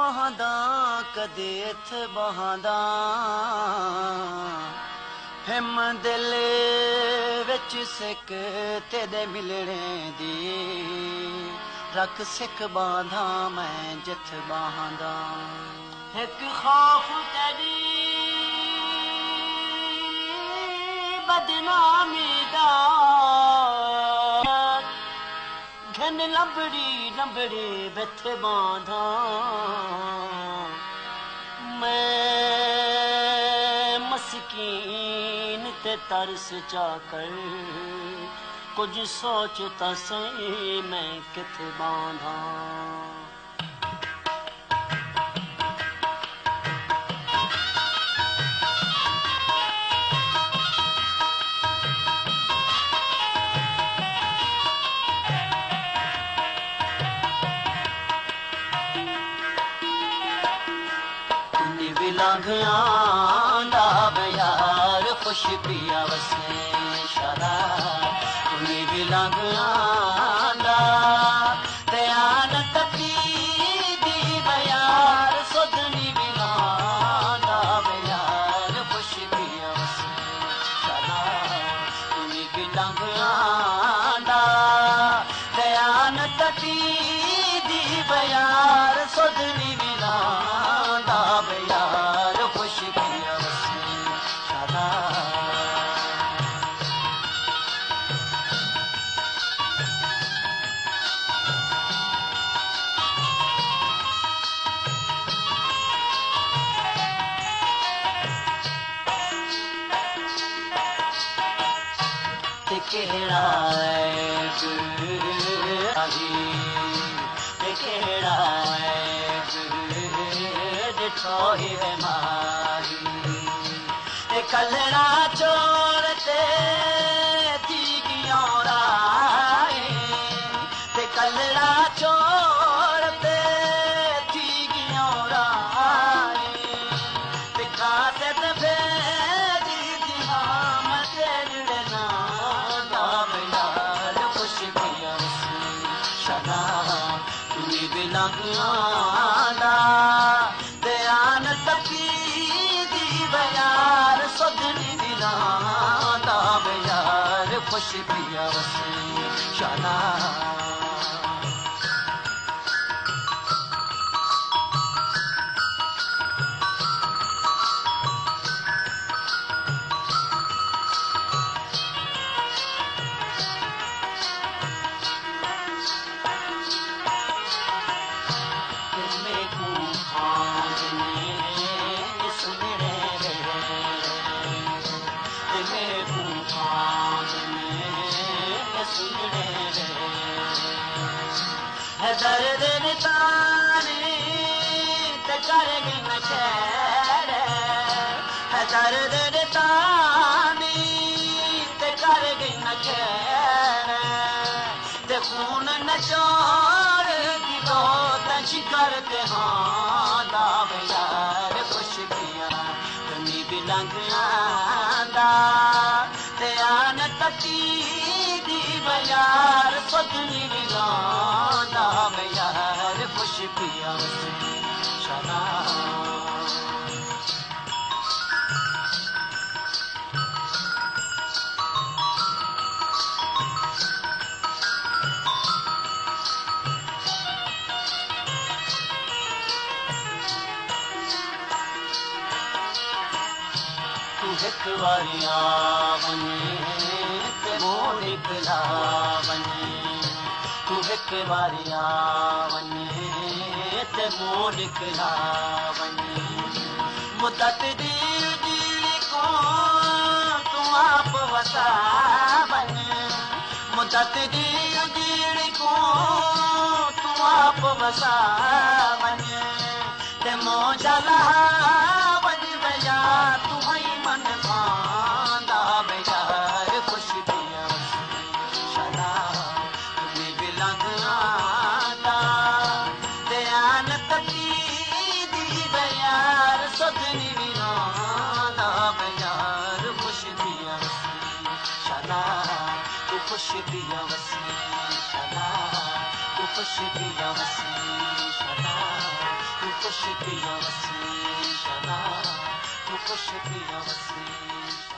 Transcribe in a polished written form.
बहादा कदे इथ बहादा हिम दिल विच सिक तेरे मिलने दी रख सिक बांधा मैं जिथ बहादा एक खौफ तेरी बदनामी दा घन लंबड़ी लंबड़ी बिथ बांधा मैं मस्कीन ते तरस जाकर कुछ सोचता सही मैं किथ बांधा लांघिया यार खुश पिया वसे शाला तुनी भी लांघिया दयान तकी दी बयार सुधनी भी यार खुश पिया वसे शाला तुनी भी लांघिया दयान तकी दी बयार सुधनी भी केड़ा केड़ा दिठो ही माही कलरा चोरते थी गियोरा कलरा चोरते थी गियोरा खाते भेजी थी हम तेरना तुनी भी लांघिया दयान तकी दी बयार सुधनी भी यार खुश पिया वसे शाला दर्द निताने ते करेगी न खैर दर्द निताने ते करेगी न खैर ते खून न चोर की बहुत करते हाँ दाव यार खुश पिया तुनी भी लांघिया ते आन तकी दी बयार सुधनी भी यार खुश पिया शाला तू एक बारी आ वने ते मोह निकला वने तू एक बारी आ वने ते मोह निकला वने मुद्दत दी उजीड़ी को तू आप वसा वने मुद्दत दी उजीड़ी को तू आप वसा वने ते मोह जला वज बया तू ही मन बांधा बेजार खुश पिया शाला तुनी भी लांघिया दयान तकी दी बयार सुधनी भी यार खुश पिया शाला तू खुश पिया वसी शाला तू खुश पिया वसी शाला तू खुश पिया वसी सदा तू खुश पिया वसी